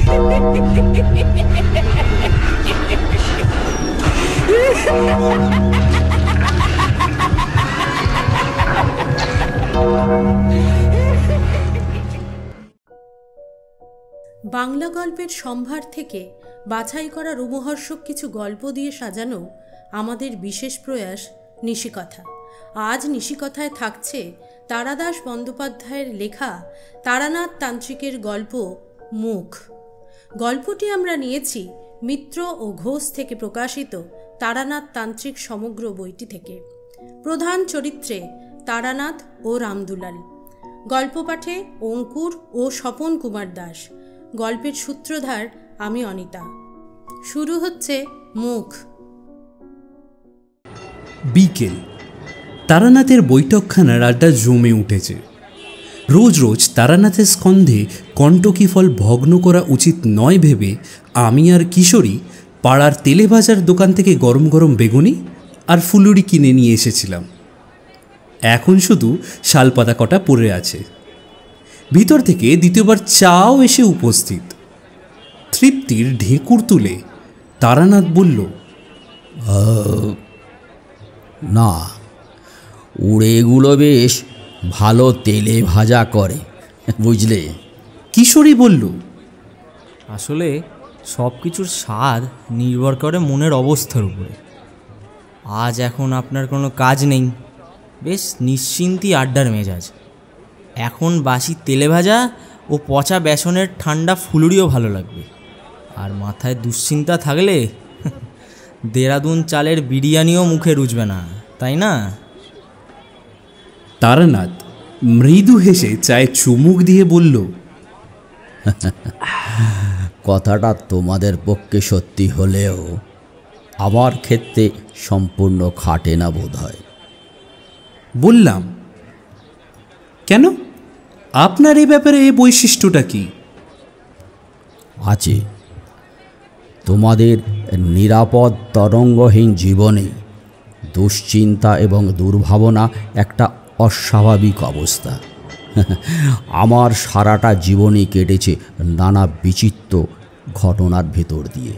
বাংলা গল্পের সম্ভার থেকে বাছাই করা রোমহর্ষক কিছু গল্প দিয়ে সাজানো আমাদের বিশেষ প্রয়াস নিশিকথা। আজ নিশিকথায় থাকছে তারাদাস বন্দ্যোপাধ্যায়ের লেখা তারানাথ তান্ত্রিকের গল্প মুখ। গল্পটি আমরা নিয়েছি মিত্র ও ঘোষ থেকে প্রকাশিত তারানাথ তান্ত্রিক সমগ্র বইটি থেকে। প্রধান চরিত্রে তারানাথ ও রামদুলাল। গল্প পাঠে অঙ্কুর ও স্বপন কুমার দাস। গল্পের সূত্রধার আমি অনিতা। শুরু হচ্ছে মুখ। বিকেল। তারানাথের বৈঠকখানার আড্ডা জমে উঠেছে। রোজ রোজ তারানাথের স্কন্ধে কণ্টকি ফল ভগ্ন করা উচিত নয় ভেবে আমি আর কিশোরী পাড়ার তেলে ভাজার দোকান থেকে গরম গরম বেগুনি আর ফুলুরি কিনে নিয়ে এসেছিলাম। এখন শুধু শালপাতা কটা পড়ে আছে। ভিতর থেকে দ্বিতীয়বার চাও এসে উপস্থিত। তৃপ্তির ঢেঁকুর তুলে তারানাথ বলল, না, উড়েগুলো বেশ ভালো তেলে ভাজা করে, বুঝলে। কিশোরী বলল, আসলে সব কিছুর স্বাদ নির্ভর করে মনের অবস্থার উপরে। আজ এখন আপনার কোনো কাজ নেই, বেশ নিশ্চিন্তি আড্ডার মেজাজ। এখন বাসি তেলে ভাজা ও পচা বেসনের ঠান্ডা ফুলুরিও ভালো লাগবে। আর মাথায় দুশ্চিন্তা থাকলে দেরাদুন চালের বিরিয়ানিও মুখে রুজবে না, তাই না? তারানাথ মৃদু হেসে চায়ে চুমুক দিয়ে বলল, কথাটা তোমাদের পক্ষে সত্যি হলেও আমার ক্ষেত্রে সম্পূর্ণ খাটে না বোধ হয়। বললাম, কেন? আপনার এই ব্যাপারে এই বৈশিষ্ট্যটা কি? আছে। তোমাদের নিরাপদ তরঙ্গহীন জীবনে দুশ্চিন্তা এবং দুর্ভাবনা একটা অস্বাভাবিক অবস্থা। আমার সারাটা জীবনই কেটেছে নানা বিচিত্র ঘটনার ভেতর দিয়ে।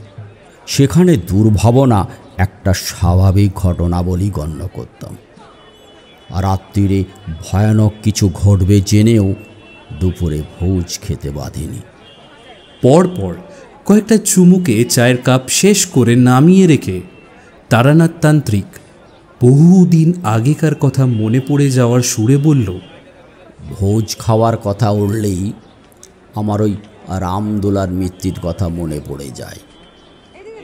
সেখানে দুর্ভাবনা একটা স্বাভাবিক ঘটনা বলেই গণ্য করতাম। আর রাত্রিরে ভয়ানক কিছু ঘটবে জেনেও দুপুরে ভোজ খেতে বাঁধেনি। পরপর কয়েকটা চুমুকে চায়ের কাপ শেষ করে নামিয়ে রেখে তারানাথ তান্ত্রিক বহুদিন আগেকার কথা মনে পড়ে যাওয়ার সুরে বলল, ভোজ খাওয়ার কথা উঠলেই আমার ওই রামদুলার মিত্তির কথা মনে পড়ে যায়।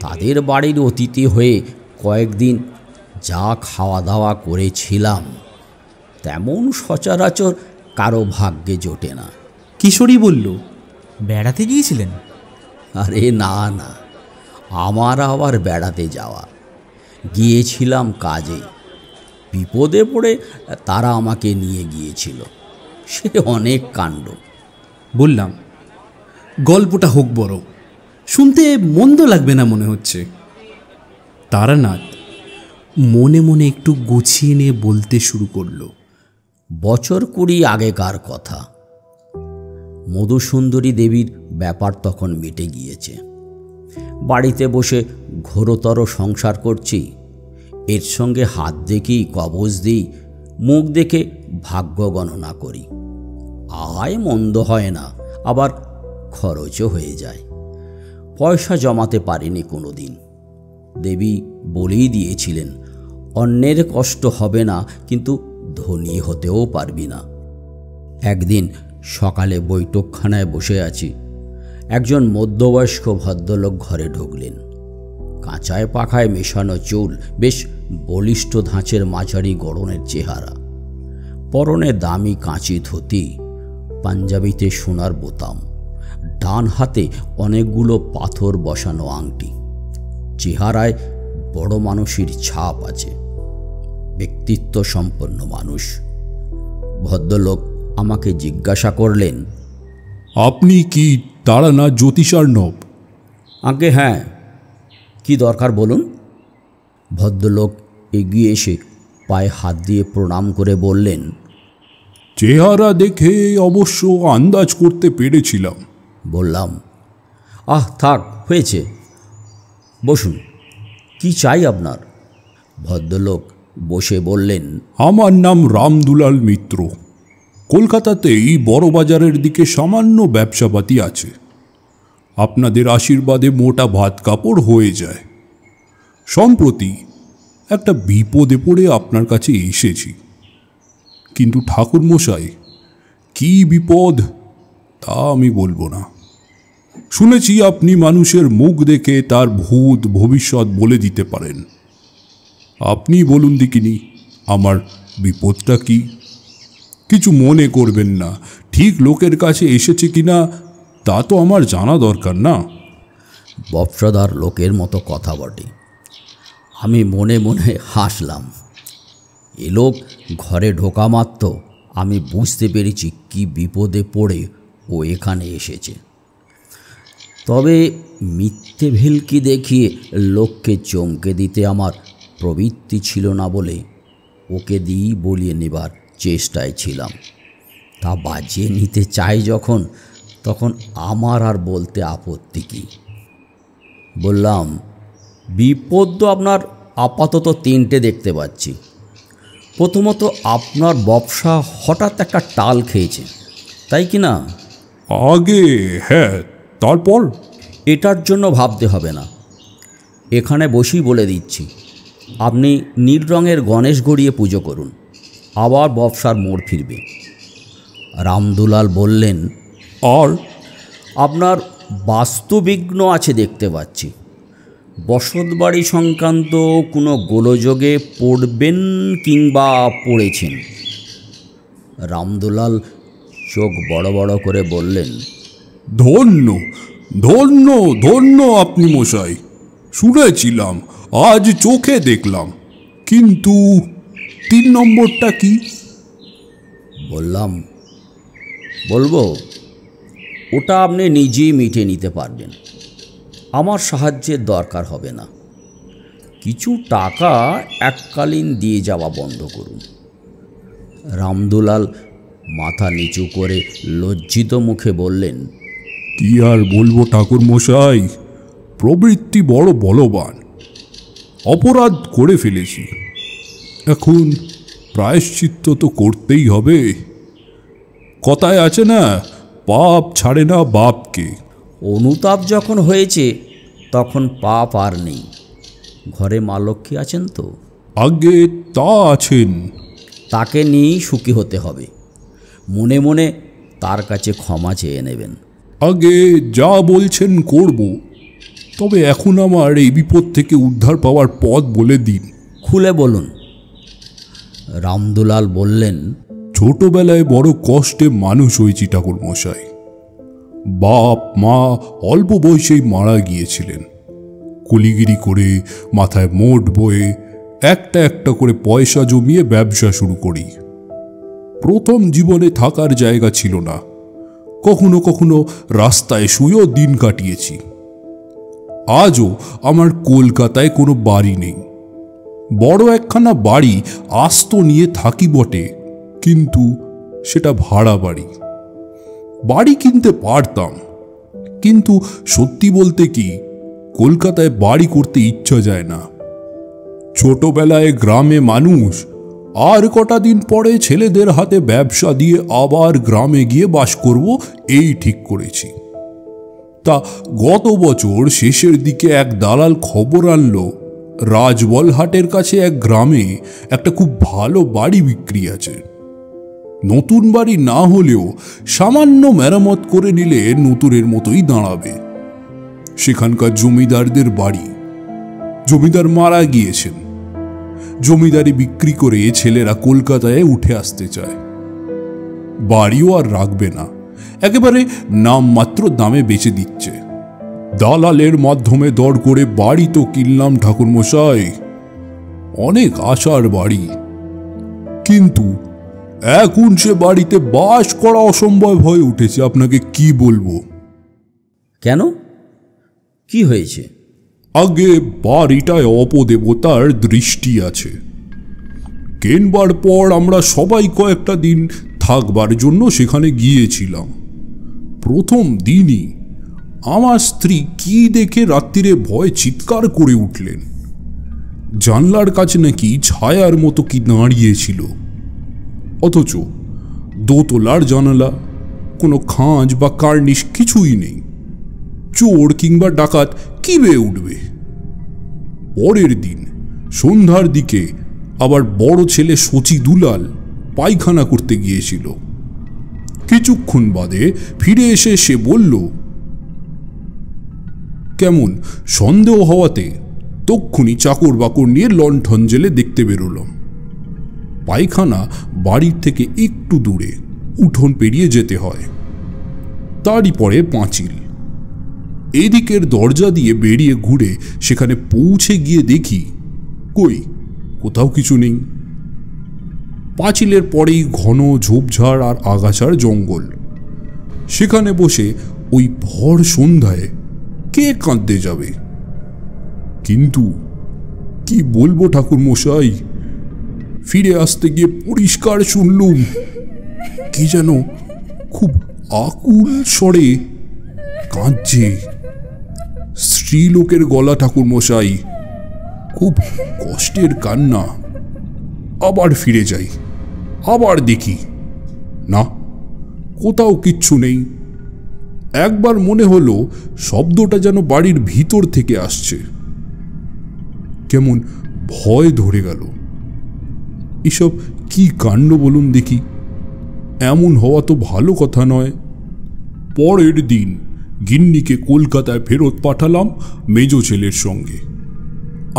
তাদের বাড়ির অতিথি হয়ে কয়েকদিন যা খাওয়া দাওয়া করেছিলাম তেমন সচরাচর কারো ভাগ্যে জোটে না। কিশোরী বলল, বেড়াতে গিয়েছিলেন? আরে না না, আমার আবার বেড়াতে যাওয়া, গিয়েছিলাম কাজে। বিপদে পড়ে তারা আমাকে নিয়ে গিয়েছিল, সে অনেক কাণ্ড। বললাম, গল্পটা হোক বড়, শুনতে মন্দ লাগবে না মনে হচ্ছে। তারানাথ মনে মনে একটু গুছিয়ে নিয়ে বলতে শুরু করলো, বছর 20 আগেকার কথা। মধুসুন্দরী দেবীর ব্যাপার তখন মিটে গিয়েছে। বাড়িতে বসে ঘোরতর সংসার করছি। এর সঙ্গে হাত দেখেই কবজ দিই, মুখ দেখে ভাগ্য গণনা করি। আয় মন্দ হয় না, আবার খরচও হয়ে যায়। পয়সা জমাতে পারিনি কোনো দিন। দেবী বলেই দিয়েছিলেন, অন্যের কষ্ট হবে না, কিন্তু ধনী হতেও পারবি না। একদিন সকালে বৈঠকখানায় বসে আছি, একজন মধ্যবয়স্ক ভদ্রলোক ঘরে ঢুকলেন। কাঁচায় পাখায় মেশানো চুল, বেশ বলিষ্ঠ ধাঁচের মাঝারি গড়নের চেহারা, পরনে দামি কাঁচি ধুতি, পাঞ্জাবিতে সোনার বোতাম, ডান হাতে অনেকগুলো পাথর বসানো আংটি। চেহারায় বড় মানুষের ছাপ আছে, ব্যক্তিত্ব সম্পন্ন মানুষ। ভদ্রলোক আমাকে জিজ্ঞাসা করলেন, আপনি কি তারানাথ জ্যোতিষার্ণব? আগে হ্যাঁ, কি দরকার বলুন। ভদ্রলোক এগিয়ে এসে পায়ে হাত দিয়ে প্রণাম করে বললেন, চেহারা দেখে অবশ্য আন্দাজ করতে পেরেছিলাম। বললাম, থাক, হয়েছে, বসুন। কি চাই আপনার? ভদ্রলোক বসে বললেন, আমার নাম রামদুলাল মিত্র। কলকাতাতেই বড় বাজারের দিকে সামান্য ব্যবসাপাতি আছে। আপনাদের আশীর্বাদে মোটা ভাত কাপড় হয়ে যায়। সম্প্রতি একটা বিপদে পড়ে আপনার কাছে এসেছি। কিন্তু ঠাকুরমশাই, কি বিপদ তা আমি বলবো না। শুনেছি আপনি মানুষের মুখ দেখে তার ভূত ভবিষ্যৎ বলে দিতে পারেন। আপনি বলুন দেখিনি আমার বিপদটা কি? কিছু মনে করবেন না, ঠিক লোকের কাছে এসেছে কিনা তা তো আমার জানা দরকার না। ব্যবসাদার লোকের মতো কথা বটে। আমি মনে মনে হাসলাম। এ লোক ঘরে ঢোকা মাত্র আমি বুঝতে পেরেছি কি বিপদে পড়ে ও এখানে এসেছে। তবে মিথ্যে ভেলকি দেখিয়ে লোককে চমকে দিতে আমার প্রবৃত্তি ছিল না বলে ওকে দিয়েই বলিয়ে নেবার চেষ্টায় ছিলাম। তা বাজিয়ে নিতে চাই যখন, তখন আমার আর বলতে আপত্তি কী? বললাম, বিপদ তো আপনার আপাতত তিনটে দেখতে পাচ্ছি। প্রথমত, আপনার ব্যবসা হঠাৎ একটা টাল খেয়েছে, তাই কি না? আগে হ্যাঁ, তারপর? এটার জন্য ভাবতে হবে না, এখানে বসেই বলে দিচ্ছি। আপনি নীল রঙের গণেশ গড়িয়ে পুজো করুন, আবার ব্যবসার মোড় ফিরবে। রামদুলাল বললেন, আর? আপনার বাস্তুবিঘ্ন আছে দেখতে পাচ্ছি। বসতবাড়ি সংক্রান্ত কোনো গোলযোগে পড়বেন কিংবা পড়েছেন। রামদুলাল চোখ বড় বড় করে বললেন, ধন্য ধন্য ধন্য আপনি মশাই। শুনেছিলাম, আজ চোখে দেখলাম। কিন্তু 3 নম্বরটা কি? বললাম, বলবো? ওটা আপনি নিজেই মিটিয়ে নিতে পারবেন, আমার সাহায্যের দরকার হবে না। কিছু টাকা এককালীন দিয়ে যাওয়া বন্ধ করুন। রামদুলাল মাথা নিচু করে লজ্জিত মুখে বললেন, কি আর বলবো ঠাকুর মশাই, প্রবৃত্তি বড় বলবান। অপরাধ করে ফেলেছি, এখন প্রায়শ্চিত্ত তো করতেই হবে। কথায় আছে না, পাপ ছাড়ে না বাপকে। অনুতাপ যখন হয়েছে তখন পাপ আর নেই। ঘরে মা লক্ষ্মী আছেন তো? আগে তা আছেন। তাকে নিয়েই সুখী হতে হবে। মনে মনে তার কাছে ক্ষমা চেয়ে নেবেন। আগে যা বলছেন করব, তবে এখন আমার এই বিপদ থেকে উদ্ধার পাওয়ার পথ বলে দিন। খুলে বলুন। রামদুলাল বললেন, ছোটবেলায় বড় কষ্টে মানুষ হয়েছি ঠাকুর মশাই। বাপ মা অল্প বয়সেই মারা গিয়েছিলেন। কুলিগিরি করে মাথায় মোট বয়ে একটা একটা করে পয়সা জমিয়ে ব্যবসা শুরু করি। প্রথম জীবনে থাকার জায়গা ছিল না, কখনো কখনো রাস্তায় শুয়েও দিন কাটিয়েছি। আজও আমার কলকাতায় কোনো বাড়ি নেই। বড় একখানা বাড়ি আস্ত নিয়ে থাকি বটে, কিন্তু সেটা ভাড়া বাড়ি। বাড়ি কিনতে পারতাম, কিন্তু সত্যি বলতে কি, কলকাতায় বাড়ি করতে ইচ্ছা যায় না। ছোটবেলায় গ্রামে মানুষ, আর কটা দিন পরে ছেলেদের হাতে ব্যবসা দিয়ে আবার গ্রামে গিয়ে বাস করব, এই ঠিক করেছি। তা গত বছর শেষের দিকে এক দালাল খবর আনলো, রাজবলহাটের কাছে এক গ্রামে একটা খুব ভালো বাড়ি বিক্রি আছে। নতুন বাড়ি না হলেও সামান্য মেরামত করে নিলে নতুনের মতোই দাঁড়াবে। সেখানকার জমিদারদের বাড়ি। জমিদার মারা গিয়েছেন। জমিদারি বিক্রি করে ছেলেরা কলকাতায় উঠে আসতে চায়। বাড়িও আর রাখবে না, একেবারে নামমাত্র দামে বেচে দিচ্ছে। দালালের মাধ্যমে দর করে বাড়ি তো কিনলাম ঠাকুরমশাই, অনেক আশার বাড়ি। কিন্তু এখন সে বাড়িতে বাস করা অসম্ভব হয়ে উঠেছে। আপনাকে কি বলবো? কেন, কি হয়েছে? আগে বাড়িটায় অপদেবতার দৃষ্টি আছে। কেনবার পর আমরা সবাই কয়েকটা দিন থাকবার জন্য সেখানে গিয়েছিলাম। প্রথম দিনই আমার স্ত্রী কি দেখে রাত্রিরে ভয়ে চিৎকার করে উঠলেন। জানলার কাছে নাকি ছায়ার মতো কি দাঁড়িয়েছিল, অথচ দোতলার জানালা, কোনো খাঁজ বা কার্নিশ কিছুই নেই। চোর কিংবা ডাকাত কি বেয়ে উঠবে? পরের দিন সন্ধ্যার দিকে আবার বড় ছেলে শচী দুলাল পায়খানা করতে গিয়েছিল। কিছুক্ষণ বাদে ফিরে এসে সে বলল, কেমন সন্দেহ হওয়াতে তক্ষুনি চাকর বাকর নিয়ে লণ্ঠন জেলে দেখতে বেরোলাম। পায়খানা বাড়ির থেকে একটু দূরে, উঠোন পেরিয়ে যেতে হয়। তারই পরে পাঁচিল। এদিকের দরজা দিয়ে বেরিয়ে ঘুরে সেখানে পৌঁছে গিয়ে দেখি কই কোথাও কিছু নেই। পাঁচিলের পরেই ঘন ঝোপঝাড় আর আগাছার জঙ্গল। সেখানে বসে ওই ভর সন্ধ্যায় কে কাঁদতে যাবে? কিন্তু কি বলবো ঠাকুর মশাই, ফিরে আসতে গিয়ে পরিষ্কার শুনলুম কি যেন খুব আকুল স্বরে কাঁদছে। স্ত্রীলোকের গলা ঠাকুর মশাই, খুব কষ্টের কান্না। আবার ফিরে যাই, আবার দেখি, না কোথাও কিচ্ছু নেই। একবার মনে হলো শব্দটা যেন বাড়ির ভিতর থেকে আসছে। কেমন ভয় ধরে গেল। এসব কি কাণ্ড বলুন দেখি, এমন হওয়া তো ভালো কথা নয়। পরের দিন গিন্নিকে কলকাতায় ফেরত পাঠালাম মেজ ছেলের সঙ্গে।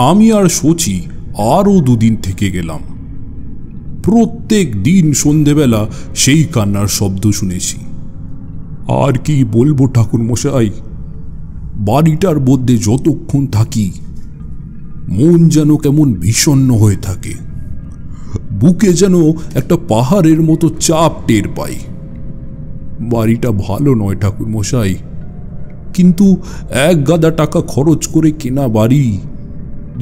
আমি আর শচী আরও 2 দিন থেকে গেলাম। প্রত্যেক দিন সন্ধেবেলা সেই কান্নার শব্দ শুনেছি। আর কি বলবো ঠাকুর মশাই, বাড়িটার মধ্যে যতক্ষণ থাকি মন যেন কেমন বিষণ্ণ হয়ে থাকে। বুকে যেন একটা পাহাড়ের মতো চাপ টের পাই। বাড়িটা ভালো নয় ঠাকুর মশাই, কিন্তু 1 গাদা টাকা খরচ করে কেনা বাড়ি,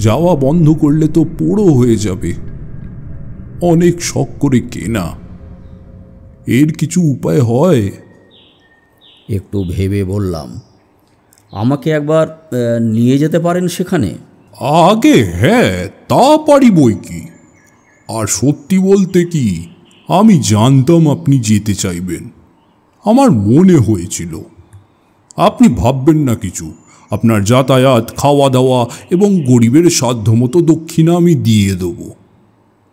যাওয়া বন্ধ করলে তো পোড়ো হয়ে যাবে। অনেক শখ করে কেনা, এর কিছু উপায় হয়? একটু ভেবে বললাম, আমাকে একবার নিয়ে যেতে পারেন সেখানে? আগে হ্যাঁ, তা পারি বই কি। আর সত্যি বলতে কি, আমি জানতাম আপনি যেতে চাইবেন। আমার মনে হয়েছিল। আপনি ভাববেন না কিছু, আপনার যাতায়াত, খাওয়া দাওয়া এবং গরিবের সাধ্যমতো দক্ষিণা আমি দিয়ে দেব।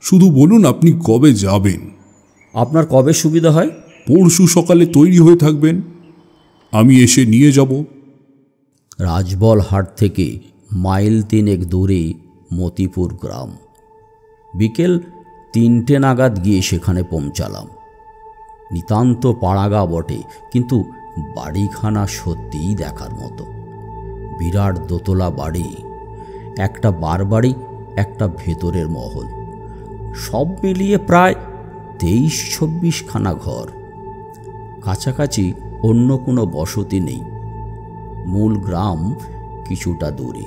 শুধু বলুন আপনি কবে যাবেন। আপনার কবে সুবিধা হয়? পরশু সকালে তৈরি হয়ে থাকবেন, আমি এসে নিয়ে যাব। রাজবলহাট থেকে মাইল 3 দূরে মতিপুর গ্রাম। বিকেল 3টে নাগাদ গিয়ে সেখানে পৌঁছালাম। নিতান্ত পাড়াগা বটে, কিন্তু বাড়িখানা সত্যিই দেখার মতো। বিরাট দোতলা বাড়ি, একটা বারবাড়ি, একটা ভেতরের মহল, সব মিলিয়ে প্রায় 23-24 খানা ঘর। কাছাকাছি অন্য কোনো বসতি নেই। মূল গ্রাম কিছুটা দূরে।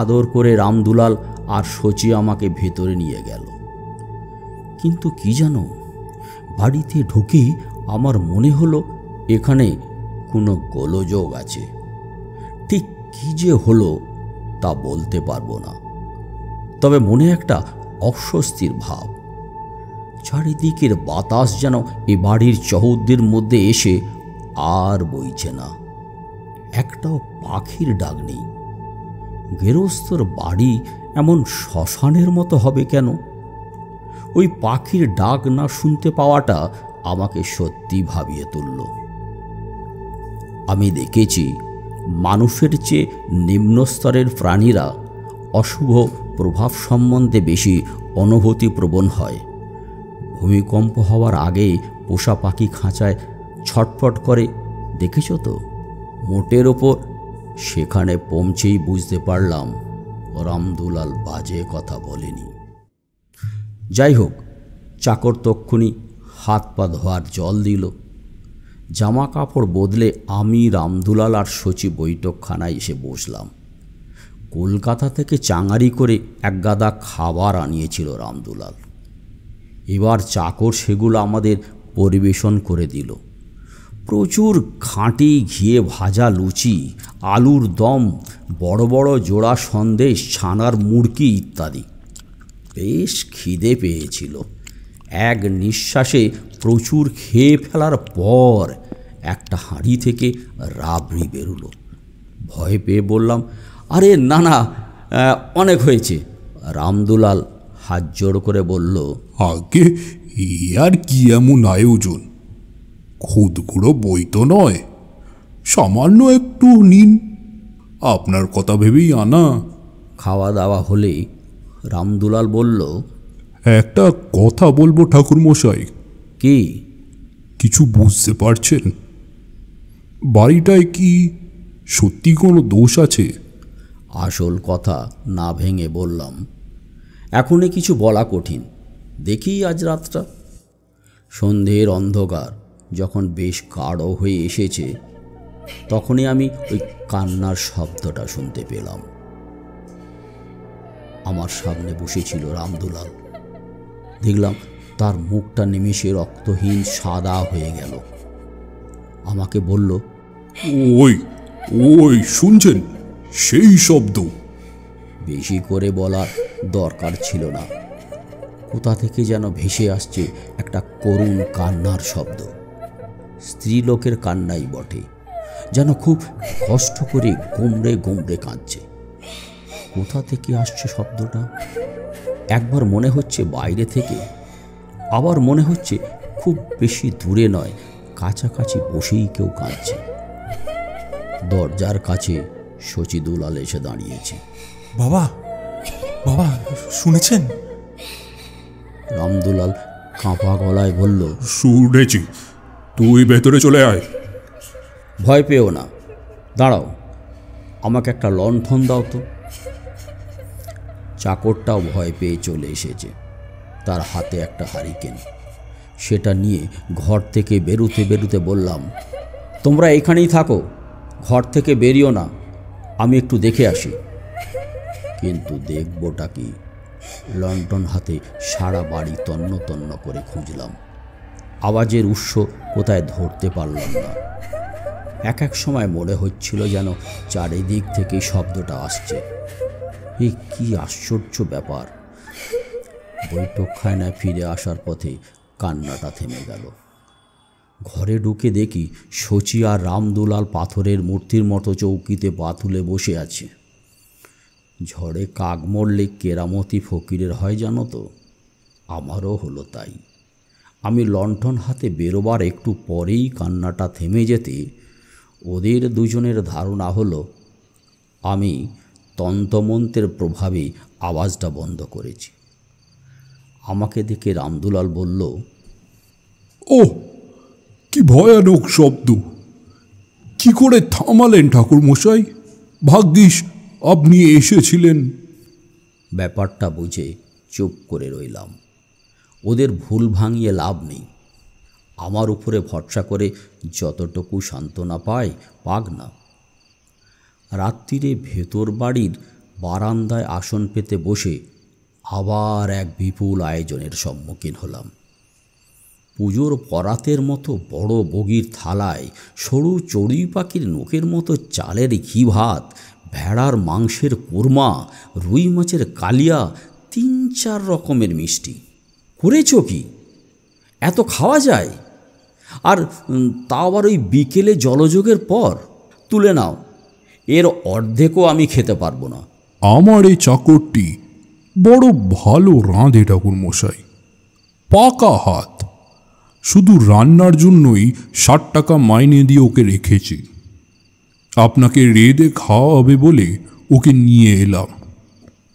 আদর করে রামদুলাল আর শচী আমাকে ভেতরে নিয়ে গেল। কিন্তু কি জানো, বাড়িতে ঢুকে আমার মনে হলো এখানে কোনো গোলযোগ আছে। ঠিক কি যে হলো তা বলতে পারবো না, তবে মনে একটা অস্বস্তির ভাব। চারিদিকের বাতাস যেন এ বাড়ির চৌহদ্দির মধ্যে এসে আর বইছে না। একটাও পাখির ডাক নেই। গেরস্থর বাড়ি এমন শ্মশানের মতো হবে কেন? ওই পাখির ডাক না শুনতে পাওয়াটা আমাকে সত্যি ভাবিয়ে তুলল। আমি দেখেছি মানুষের চেয়ে নিম্নস্তরের প্রাণীরা অশুভ প্রভাব সম্বন্ধে বেশি অনুভূতিপ্রবণ হয়। ভূমিকম্প হওয়ার আগে পোষা পাখি খাঁচায় ছটফট করে, দেখেছ তো? মোটের ওপর সেখানে পৌঁছেই বুঝতে পারলাম রামদুলাল বাজে কথা বলেনি। যাই হোক, চাকর তক্ষুনি হাত পা ধোয়ার জল দিল। জামা কাপড় বদলে আমি, রামদুলাল আর শচী বৈঠকখানায় এসে বসলাম। কলকাতা থেকে চাঙারি করে 1 গাদা খাবার আনিয়েছিল রামদুলাল। এবার চাকর সেগুলো আমাদের পরিবেশন করে দিল। প্রচুর খাঁটি ঘিয়ে ভাজা লুচি, আলুর দম, বড় বড় জোড়া সন্দেশ, ছানার মুড়কি ইত্যাদি। বেশ খিদে পেয়েছিল। এক নিঃশ্বাসে প্রচুর খেয়ে ফেলার পর একটা হাঁড়ি থেকে রাবড়ি বেরোলো। ভয় পেয়ে বললাম, আরে না না, অনেক হয়েছে। রামদুলাল হাত জোড় করে বলল, আগে এ আর কি এমন আয়োজন, খুদগুড়ো বই তো নয়, সামান্য একটু নিন, আপনার কথা ভেবেই আনা। খাওয়া দাওয়া হলেই রামদুলাল বলল, একটা কথা বলবো ঠাকুরমশাই। কি? কিছু বুঝতে পারছেন? বাড়িটায় কি সত্যি কোনো দোষ আছে? আসল কথা না ভেঙে বললাম, এখনই কিছু বলা কঠিন, দেখি আজ রাতটা। সন্ধ্যের অন্ধকার যখন বেশ গাঢ় হয়ে এসেছে, তখনই আমি ওই কান্নার শব্দটা শুনতে পেলাম। আমার সামনে বসেছিল রামদুলাল। দেখলাম তার মুখটা নিমেষে রক্তহীন সাদা হয়ে গেল। আমাকে বলল, ওই ওই শুনছেন সেই শব্দ? বেশি করে বলার দরকার ছিল না। কোথা থেকে যেন ভেসে আসছে একটা করুণ কান্নার শব্দ। স্ত্রীলোকের কান্নাই বটে, যেন খুব কষ্ট করে গুমড়ে গুমড়ে কাঁদছে। কোথা থেকে আসছে শব্দটা? একবার মনে হচ্ছে বাইরে থেকে, আবার মনে হচ্ছে খুব বেশি দূরে নয়, কাছাকাছি বসেই কেউ কাঁদছে। দরজার কাছে শচীদুলাল এসে দাঁড়িয়েছে। বাবা, বাবা শুনেছেন? রামদুলাল কাঁপা গলায় বলল, শুনেছি, তুই ভেতরে চলে আয়। ভয় পেও না, দাঁড়াও, আমাকে একটা লণ্ঠন দাও তো। চাকরটাও ভয় পেয়ে চলে এসেছে। তার হাতে একটা হারিকেন। সেটা নিয়ে ঘর থেকে বেরুতে বেরুতে বললাম, তোমরা এখানেই থাকো, ঘর থেকে বেরিও না, আমি একটু দেখে আসি। কিন্তু দেখবটা কি? লণ্ঠন হাতে সারা বাড়ি তন্ন তন্ন করে খুঁজলাম। আওয়াজের উৎস কোথায় ধরতে পারলাম না। এক এক সময় মনে হচ্ছিল যেন চারিদিক থেকে শব্দটা আসছে। এই কি আশ্চর্য ব্যাপার! বৈঠকখানায় ফিরে আসার পথে কান্নাটা থেমে গেল। ঘরে ঢুকে দেখি শচী আর রামদুলাল পাথরের মূর্তির মতো চৌকিতে পা তুলে বসে আছে। ঝড়ে কাক মরলে কেরামতি ফকিরের হয় জানো তো, আমারও হলো তাই। আমি লণ্ঠন হাতে বেরোবার একটু পরেই কান্নাটা থেমে যেতে ওদের দুজনের ধারণা হলো আমি তন্ত্রমন্ত্রের প্রভাবে আওয়াজটা বন্ধ করেছি। আমাকে দেখে রামদুলাল বলল, ও কি ভয়ানক শব্দ! কি করে থামালেন ঠাকুরমশাই? ভাগ্যিস আপনি এসেছিলেন। ব্যাপারটা বুঝে চুপ করে রইলাম। ওদের ভুল ভাঙিয়ে লাভ নেই। আমার উপরে ভরসা করে যতটুকু সান্ত্বনা পায় পাক না। রাত্রিরে ভেতর বাড়ির বারান্দায় আসন পেতে বসে আবার এক বিপুল আয়োজনের সম্মুখীন হলাম। পুজোর পরাতের মতো বড় বগির থালায় সরু চড়ুই পাখির নোকের মতো চালের ঘি ভাত, ভেড়ার মাংসের কোরমা, রুই মাছের কালিয়া, ৩-৪ রকমের মিষ্টি। করেছ কি? এত খাওয়া যায়? আর তা আবার ওই বিকেলে জলযোগের পর? তুলে নাও, এর অর্ধেকও আমি খেতে পারবো না। আমার এই চাকরটি বড় ভালো রাঁধে ঠাকুরমশাই, পাকা হাত। শুধু রান্নার জন্যই ৬০ টাকা মাইনে দিয়ে ওকে রেখেছি। আপনাকে রেঁধে খাওয়া হবে বলে ওকে নিয়ে এলাম।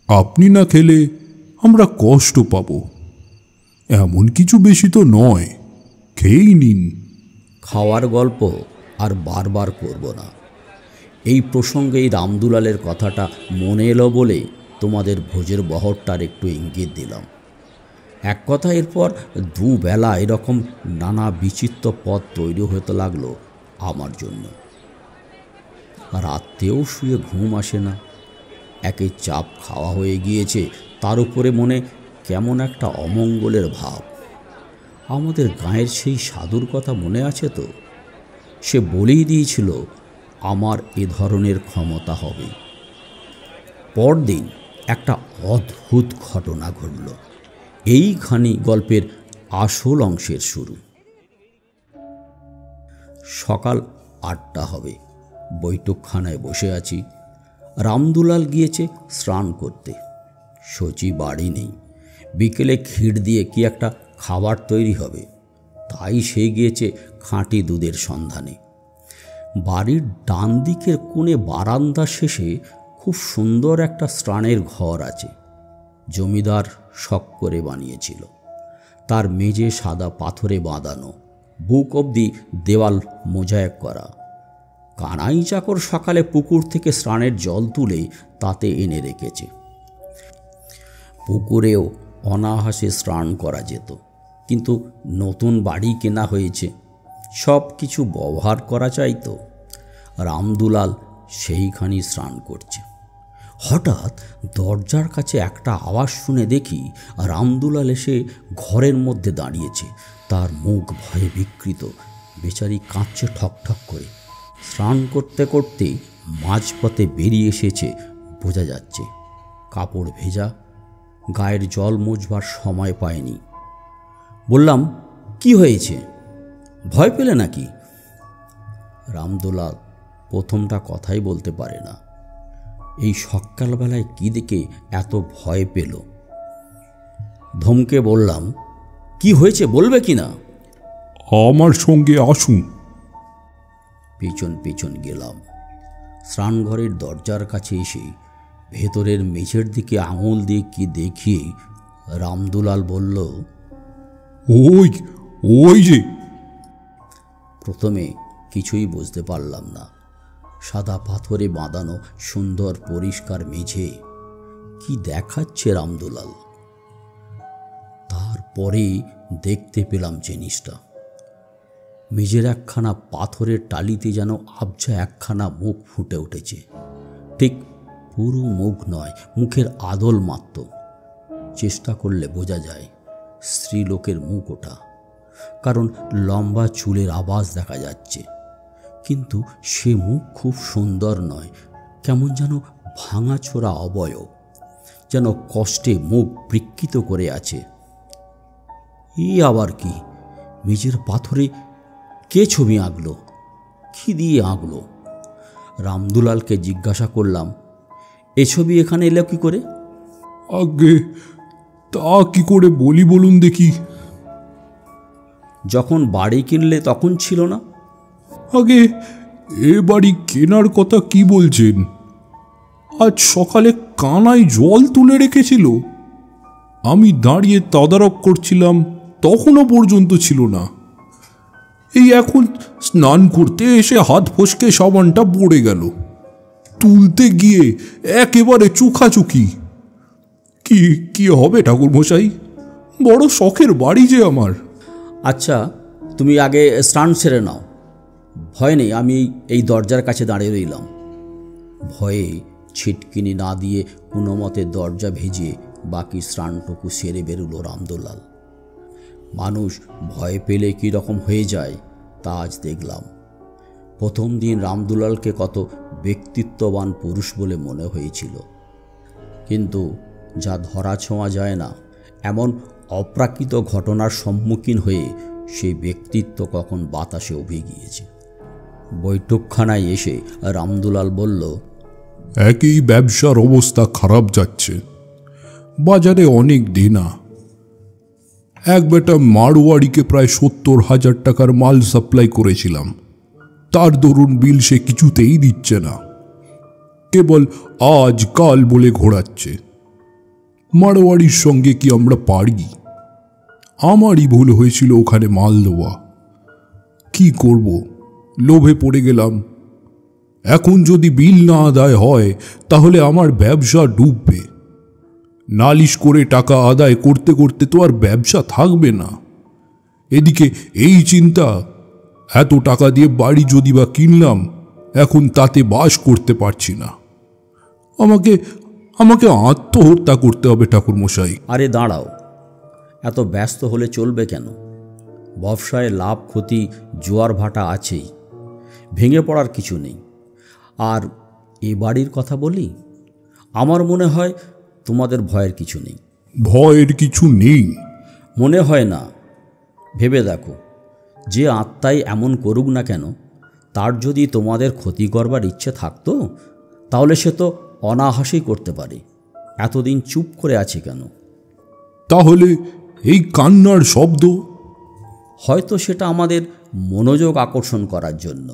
আপনি না খেলে আমরা কষ্ট পাব। এমন কিছু বেশি তো নয়, খেয়েই নিন। খাওয়ার গল্প আর বারবার করব না। এই প্রসঙ্গেই রামদুলালের কথাটা মনে এলো বলে তোমাদের ভোজের বহরটার একটু ইঙ্গিত দিলাম। এক কথা, এরপর দুবেলা এরকম নানা বিচিত্র পদ তৈরি হতে লাগলো আমার জন্য। রাতেও শুয়ে ঘুম আসে না। একে চাপ খাওয়া হয়ে গিয়েছে, তার উপরে মনে কেমন একটা অমঙ্গলের ভাব। আমাদের গাঁয়ের সেই সাধুর কথা মনে আছে তো? সে বলেই দিয়েছিল আমার এ ধরনের ক্ষমতা হবে। পরদিন একটা অদ্ভুত ঘটনা ঘটল। এইখানি গল্পের আসল অংশের শুরু। সকাল 8টা হবে, বৈঠকখানায় বসে আছি। রামদুলাল গিয়েছে স্নান করতে, শচী বাড়ি নেই। বিকেলে ক্ষীর দিয়ে কি একটা খাবার তৈরি হবে, তাই সে গিয়েছে খাঁটি দুধের সন্ধানে। বাড়ির ডান দিকের কোণে বারান্দা শেষে খুব সুন্দর একটা স্নানের ঘর আছে। জমিদার শখ করে বানিয়েছিল। তার মেঝে সাদা পাথরে বাঁধানো, বুক অবধি দেওয়াল মোজায়েক করা। কানাই চাকর সকালে পুকুর থেকে স্নানের জল তুলে তাতে এনে রেখেছে। পুকুরেও অনায়াসে স্নান করা যেত, কিন্তু নতুন বাড়ি কেনা হয়েছে, সব কিছু ব্যবহার করা চাই তো। রামদুলাল সেইখানি স্নান করছে। হঠাৎ দরজার কাছে একটা আওয়াজ শুনে দেখি রামদুলাল এসে ঘরের মধ্যে দাঁড়িয়েছে। তার মুখ ভয়ে বিকৃত, বেচারি কাঁদছে ঠকঠক করে। স্নান করতে করতে মাঝপথে বেরিয়ে এসেছে বোঝা যাচ্ছে। কাপড় ভেজা, গায়ের জল মুছবার সময় পায়নি। বললাম, কি হয়েছে, ভয় পেলে নাকি? রামদুলাল প্রথমটা কথাই বলতে পারে না। এই সকালবেলায় কি দেখে এত ভয় পেল? ধমকে বললাম, কি হয়েছে বলবে কি না? আমার সঙ্গে আসুন। পিছন পিছন গেলাম। স্নানঘরের দরজার কাছে এসে ভেতরের মেঝের দিকে আঙুল দিয়ে কি দেখিয়ে রামদুলাল বলল, ওই ওই যে। প্রথমে কিছুই বুঝতে পারলাম না। সাদা পাথরে বাঁধানো সুন্দর পরিষ্কার মেঝে, কি দেখাচ্ছে রামদুলাল? তারপরে দেখতে পেলাম জিনিসটা। মেঝের একখানা পাথরের টালিতে যেন আবছা একখানা মুখ ফুটে উঠেছে। ঠিক পুরো মুখ নয়, মুখের আদল মাত্র। চেষ্টা করলে বোঝা যায় স্ত্রীলোকের মুখ ওটা, কারণ লম্বা চুলের আভাস দেখা যাচ্ছে। কিন্তু সে মুখ খুব সুন্দর নয়, কেমন যেন ভাঙাচোরা অবয়ব, যেন কষ্টে মুখ বিকৃত করে আছে। এই আবার কি? মেঝের পাথরে কে ছবি আঁকলো? কি দিয়ে আঁকলো? রামদুলালকে জিজ্ঞাসা করলাম, এ ছবি এখানে এলো কি করে? আগে তা কি করে বলি বলুন দেখি। যখন বাড়ি কিনলে তখন ছিল না? আগে এ বাড়ি কেনার কথা কি বলছেন? আজ সকালে কানায় জল তুলে রেখেছিল, আমি দাঁড়িয়ে তদারক করছিলাম, তখনও পর্যন্ত ছিল না। এই এখন স্নান করতে এসে হাত ফসকে সাবানটা পড়ে গেল, তুলতে গিয়ে একেবারে চোখাচুকি। কি কি হবে ঠাকুরমশাই, বড় শখের বাড়ি যে আমার। আচ্ছা, তুমি আগে স্নান সেরে নাও। ভয় নেই, আমি এই দরজার কাছে দাঁড়িয়ে রইলাম। ভয়ে ছিটকিনি না দিয়ে কোনো মতে দরজা ভেজিয়ে বাকি স্নানটুকু সেরে বেরুলো রামদুলাল। মানুষ ভয় পেলে কী রকম হয়ে যায় তা আজ দেখলাম। প্রথম দিন রামদুলালকে কত ব্যক্তিত্ববান পুরুষ বলে মনে হয়েছিল, কিন্তু যা ধরা ছোঁয়া যায় না এমন অপ্রাকৃত ঘটনার সম্মুখীন হয়ে সেই ব্যক্তিত্ব কখন বাতাসে উবে গিয়েছে। বৈঠকখানায় এসে রামদুলাল বলল, একই ব্যবসার অবস্থা খারাপ যাচ্ছে, বাজারে অনেক দেনা। এক বেটা মারোয়াড়িকে প্রায় 70,000 টাকার মাল সাপ্লাই করেছিলাম, তার দরুন বিল সে কিছুতেই দিচ্ছে না, কেবল আজ কাল বলে ঘোরাচ্ছে। মারোয়াড়ির সঙ্গে কি আমরা পারি? আমারই ভুল হয়েছিল ওখানে মাল দেওয়া। কি করব, লোভে পড়ে গেলাম। এখন যদি বিল না আদায় হয় তাহলে আমার ব্যবসা ডুববে। নালিশ করে টাকা আদায় করতে করতে তো আর ব্যবসা থাকবে না। এদিকে এই চিন্তা, এত টাকা দিয়ে বাড়ি যদি বা কিনলাম, এখন তাতে বাস করতে পারছি না। আমাকে আমাকে আত্মহত্যা করতে হবে ঠাকুরমশাই। আরে দাঁড়াও, এত ব্যস্ত হলে চলবে কেন? ব্যবসায় লাভ ক্ষতি জোয়ার ভাটা আছেই। ভেঙে পড়ার কিছু নেই। আর এ বাড়ির কথা বলি, আমার মনে হয় তোমাদের ভয়ের কিছু নেই। ভয়ের কিছু নেই মনে হয় না। ভেবে দেখো, যে আত্মাই এমন করুক না কেন, তার যদি তোমাদের ক্ষতি করবার ইচ্ছে থাকতো তাহলে সে তো অনাহাসেই করতে পারে। এতদিন চুপ করে আছে কেন? তাহলে এই কান্নার শব্দ? হয়তো সেটা আমাদের মনোযোগ আকর্ষণ করার জন্য।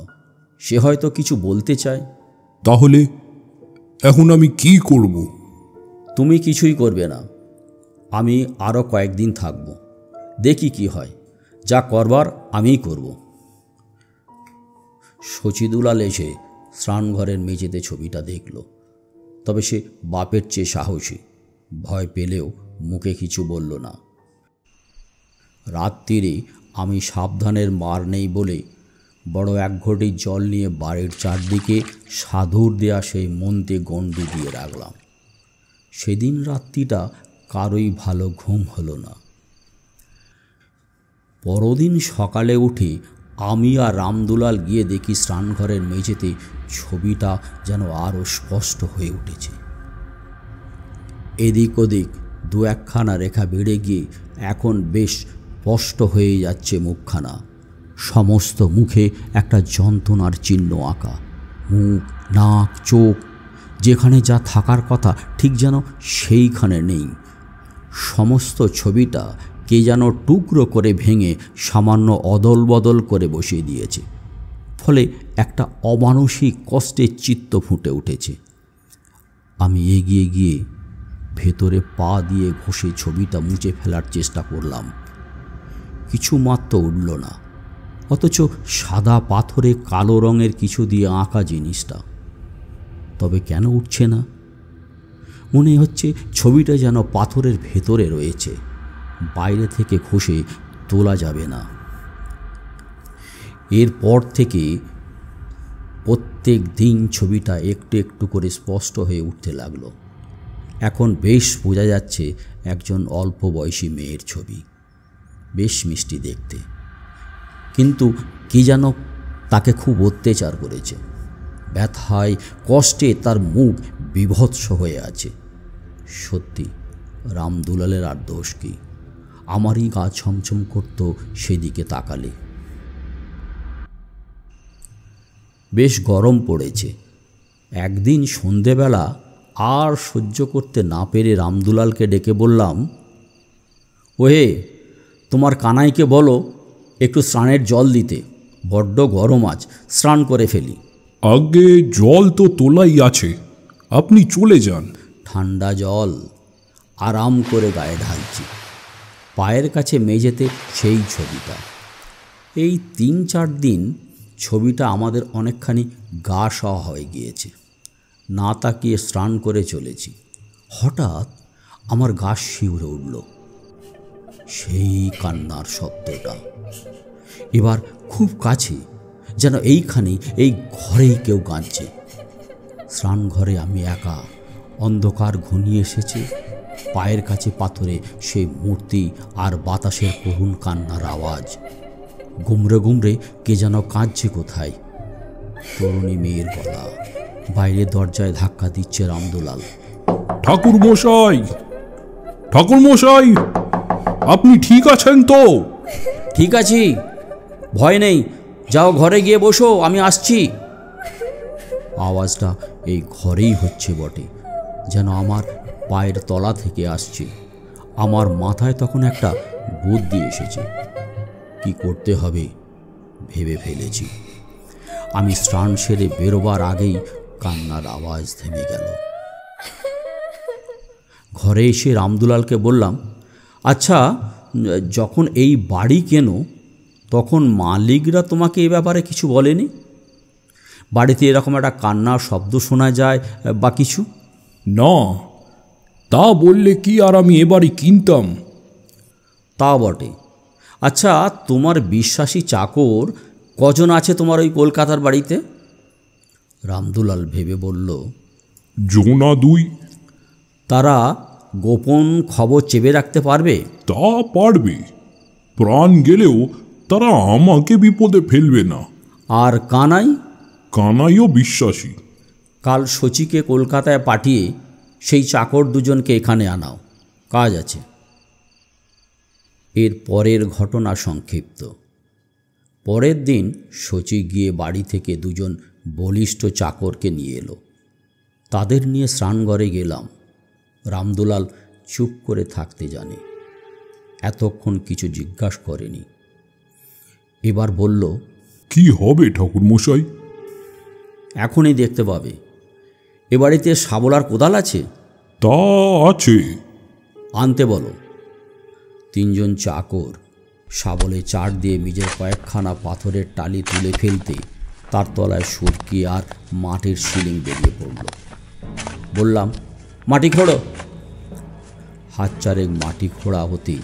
সে হয়তো কিছু বলতে চায়। তাহলে এখন আমি কি করব? তুমি কিছুই করবে না। আমি আরও কয়েকদিন থাকব, দেখি কি হয়। যা করবার আমিই করব। শচীদুলাল এসে স্নানঘরের মেঝেতে ছবিটা দেখল। তবে সে বাপের চেয়ে সাহসী। ভয় পেলেও মুখে কিছু বলল না। রাত্রিরে আমি সাবধানের মার নেই বলে বড় এক ঘটি জল নিয়ে বাড়ির চারদিকে সাধুর দেয়া সেই মন্ত্রে গণ্ডি দিয়ে রাখলাম। সেদিন রাত্রিটা কারোই ভালো ঘুম হলো না। পরদিন সকালে উঠে আমি আর রামদুলাল গিয়ে দেখি স্নানঘরের মেঝেতে ছবিটা যেন আরও স্পষ্ট হয়ে উঠেছে। এদিক ওদিক দু একখানা রেখা বেড়ে গিয়ে এখন বেশ স্পষ্ট হয়ে যাচ্ছে মুখখানা। সমস্ত মুখে একটা যন্ত্রণার চিহ্ন আঁকা। মুখ, নাক, চোখ যেখানে যা থাকার কথা ঠিক যেন সেইখানে নেই। সমস্ত ছবিটা কে যেন টুকরো করে ভেঙে সামান্য অদল বদল করে বসিয়ে দিয়েছে। ফলে একটা অমানসিক কষ্টের চিত্ত ফুটে উঠেছে। আমি এগিয়ে গিয়ে ভেতরে পা দিয়ে ঘষে ছবিটা মুছে ফেলার চেষ্টা করলাম। কিছু মাত্র উঠল না, অথচ সাদা পাথরে কালো রঙের কিছু দিয়ে আঁকা জিনিসটা। তবে কেন উঠছে না? মনে হচ্ছে ছবিটা যেন পাথরের ভেতরে রয়েছে, বাইরে থেকে ঘষে তোলা যাবে না। এরপর থেকে প্রত্যেক দিন ছবিটা একটু একটু করে স্পষ্ট হয়ে উঠতে লাগলো। এখন বেশ বোঝা যাচ্ছে একজন অল্প বয়সী মেয়ের ছবি। বেশ মিষ্টি দেখতে, কিন্তু কি যেন তাকে খুব অত্যাচার করেছে। ব্যথায় কষ্টে তার মুখ বিভৎস হয়ে আছে। সত্যি রামদুলালের আর দোষ কি? আমারই গা ছমছম করত সেদিকে তাকালে। বেশ গরম পড়েছে। একদিন সন্ধেবেলা আর সহ্য করতে না পেরে রামদুলালকে ডেকে বললাম, ওহে, তোমার কানাইকে বলো একটু স্নানের জল দিতে। বড্ড গরম আজ, স্নান করে ফেলি। আগে জল তো তোলাই আছে, আপনি চলে যান। ঠান্ডা জল আরাম করে গায়ে ঢালছি। পায়ের কাছে মেঝেতে সেই ছবিটা। এই ৩-৪ দিন ছবিটা আমাদের অনেকখানি গা সওয়া হয়ে গিয়েছে। না তাকিয়ে স্নান করে চলেছি। হঠাৎ আমার গা শিউরে উঠল। সেই কান্নার শব্দটা এবার খুব কাছে, যেন এইখানেই, এই ঘরেই কেউ কাঁদছে। স্নানঘরে আমি একা, অন্ধকার ঘনিয়ে এসেছে। পায়ের কাছে পাথরে সেই মূর্তি আর বাতাসের করুণ কান্নার আওয়াজ। গুমরে গুমরে কে যেন কাঁদছে কোথায়। তরুণী মেয়ের গলা। বাইরে দরজায় ধাক্কা দিচ্ছে রামদুলাল। ঠাকুর মশাই, ঠাকুর মশাই, আপনি ঠিক আছেন তো? ঠিক আছি, ভয় নেই, যাও ঘরে গিয়ে বসো, আমি আসছি। আওয়াজটা এই ঘরেই হচ্ছে বটে, যেন আমার পায়ের তলা থেকে আসছে। আমার মাথায় তখন একটা বুদ্ধি এসেছে। কি করতে হবে ভেবে ফেলেছি। আমি স্নান সেরে বেরোবার আগেই কান্নার আওয়াজ থেমে গেল। ঘরে এসে রামদুলালকে বললাম, আচ্ছা, যখন এই বাড়ি কেনো তখন মালিকরা তোমাকে এ ব্যাপারে কিছু বলেনি? বাড়িতে এরকম একটা কান্নার শব্দ শোনা যায় বা কিছু? না, তা বললে কি আর আমি এবারই কিনতাম? তা বটে। আচ্ছা, তোমার বিশ্বাসী চাকর কজন আছে তোমার ওই কলকাতার বাড়িতে? রামদুলাল ভেবে বলল, জোনা 2। তারা গোপন খবর চেপে রাখতে পারবে? তা পারবে, প্রাণ গেলেও তারা আমাকে বিপদে ফেলবে না। আর কানাই? কানাইও বিশ্বাসী। কাল শচীকে কলকাতায় পাঠিয়ে সেই চাকর দুজনকে এখানে আনাও, কাজ আছে। এর পরের ঘটনা সংক্ষিপ্ত। পরের দিন শচী গিয়ে বাড়ি থেকে দুজন বলিষ্ঠ চাকরকে নিয়ে এলো। তাদের নিয়ে স্নানঘরে গেলাম। রামদুলাল চুপ করে থাকতে জানে, এতক্ষণ কিছু জিজ্ঞাসা করেনি। এবার বলল, কি হবে ঠাকুরমশাই? এখনই দেখতে পাবে। এ বাড়িতে শাবল আর কোদাল আছে? তা আছে। আনতে বলো। তিনজন চাকর শাবলে চার দিয়ে মেঝের কয়েকখানা পাথরের টালি তুলে ফেলতে তার তলায় সুরকি আর মাটির সিলিং বেরিয়ে পড়ল। বললাম, মাটি খোঁড়ো। হাত চারেক মাটি খোঁড়া হতে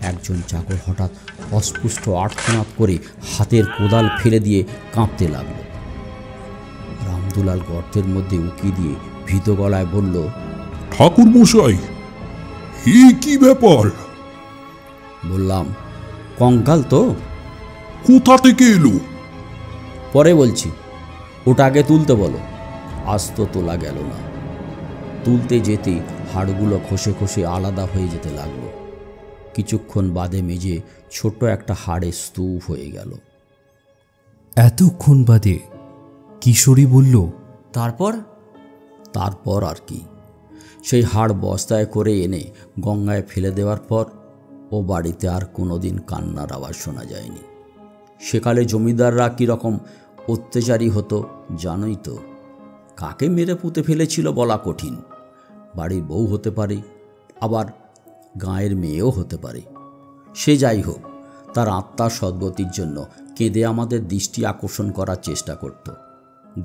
একজন চাকর হঠাৎ অস্পুষ্ট আর্তনাদ করে হাতের কোদাল ফেলে দিয়ে কাঁপতে লাগল। রামদুলাল গর্তের মধ্যে উকি দিয়ে ভীত গলায় বলল, ঠাকুরমশাই, এ কি ব্যাপার? বললাম, কঙ্কাল তো। কোথা থেকে এলো? পরে বলছি, ওটা আগে তুলতে বলো। আজ তো তোলা গেল না। তুলতে যেতে হাড়গুলো খসে খসে আলাদা হয়ে যেতে লাগলো। কিছুক্ষণ বাদে মেঝে ছোট একটা হাড়ের স্তূপ হয়ে গেল। এতক্ষণ বাদে কিশোরী বলল, তারপর আর কি, সেই হাড় বস্তায় করে এনে গঙ্গায় ফেলে দেওয়ার পর ও বাড়িতে আর কোনোদিন কান্নার আওয়াজ শোনা যায়নি। সেকালে জমিদাররা কীরকম অত্যাচারী হতো জানোই তো। কাকে মেরে পুঁতে ফেলেছিল বলা কঠিন। বাড়ির বউ হতে পারে, আবার গাঁয়ের মেয়েও হতে পারে। সে যাই হোক, তার আত্মার সদ্গতির জন্য কেঁদে আমাদের দৃষ্টি আকর্ষণ করার চেষ্টা করত।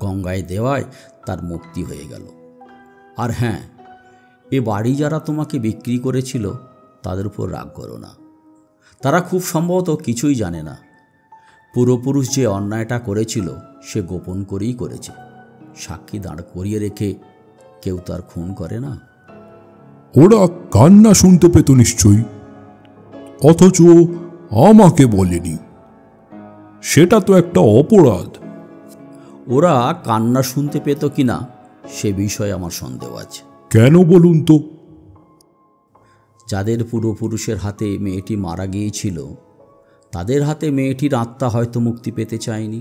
গঙ্গায় দেওয়ায় তার মুক্তি হয়ে গেল। আর হ্যাঁ, এ বাড়ি যারা তোমাকে বিক্রি করেছিল তাদের উপর রাগ করো না। তারা খুব সম্ভবত কিছুই জানে না। পূর্বপুরুষ যে অন্যায়টা করেছিল সে গোপন করেই করেছে। সাক্ষী দাঁড় করিয়ে রেখে কেউ তার খুন করে না। ওরা কান্না শুনতে পেত নিশ্চয়ই, অথচ আমাকে বলেনি। সেটা তো একটা অপরাধ। ওরা কান্না শুনতে পেত কিনা সে বিষয়ে আমার সন্দেহ আছে। কেন বলুন তো? যাদের পূর্বপুরুষের হাতে মেয়েটি মারা গিয়েছিল তাদের হাতে মেয়েটির আত্মা হয়তো মুক্তি পেতে চায়নি।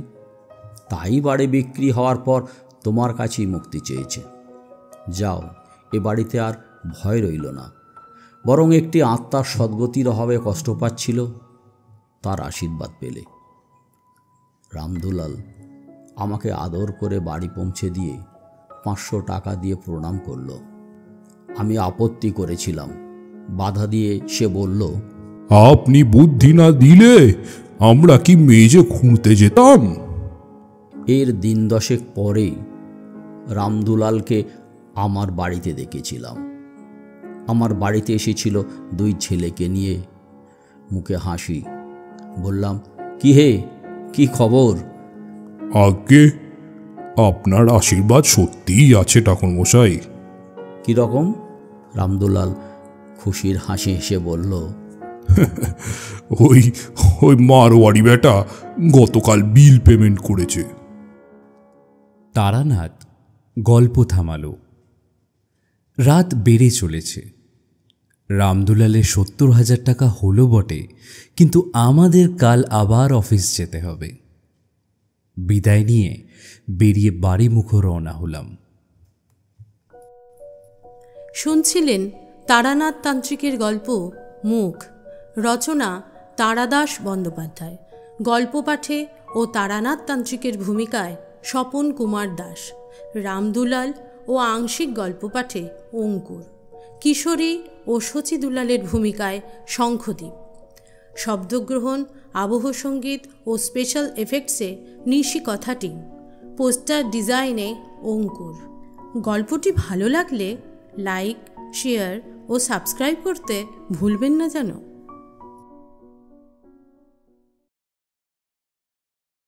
তাই বাড়ি বিক্রি হওয়ার পর তোমার কাছেই মুক্তি চেয়েছে। যাও, এ বাড়িতে আর ভয় রইল না। বরং একটি আত্মার সদ্গতির অভাবে কষ্ট পাচ্ছিল, তার আশীর্বাদ পেলে। রামদুলাল আমাকে আদর করে বাড়ি পৌঁছে দিয়ে 500 টাকা দিয়ে প্রণাম করল। আমি আপত্তি করেছিলাম। বাধা দিয়ে সে বলল, আপনি বুদ্ধি না দিলে আমরা কি মেজে খুঁড়তে যেতাম? এর দিন 10 পরেই রামদুলালকে আমার বাড়িতে দেখেছিলাম। আমার বাড়িতে এসেছিল 2 ছেলেকে নিয়ে, মুখে হাসি। বললাম, কি হে, কি খবর? আগে আপনার আশীর্বাদ সত্যিই আছে ঠাকুরমশাই। কীরকম? রামদুলাল খুশির হাসি হেসে বলল, ওই মারোয়ারি বেটা গতকাল বিল পেমেন্ট করেছে। তারানাথ গল্প থামালো। রাত বেড়ে চলেছে। রামদুলালের 70,000 টাকা হলো বটে, কিন্তু আমাদের কাল আবার অফিস যেতে হবে। বিদায় নিয়ে বেরিয়ে বাড়ি মুখো রওনা হলাম। শুনছিলেন তারানাথ তান্ত্রিকের গল্প মুখ। রচনা তারাদাস বন্দ্যোপাধ্যায়। গল্প পাঠে ও তারানাথ তান্ত্রিকের ভূমিকায় স্বপন কুমার দাস। রামদুলাল ও আংশিক গল্প পাঠে অঙ্কুর। কিশোরী ও শচী দুলালের ভূমিকায় শঙ্খদ্বীপ। শব্দগ্রহণ, আবহ সঙ্গীত ও স্পেশাল এফেক্টসে নিশি কথা টিম। পোস্টার ডিজাইনে অঙ্কুর। গল্পটি ভালো লাগলে লাইক, শেয়ার ও সাবস্ক্রাইব করতে ভুলবেন না যেন।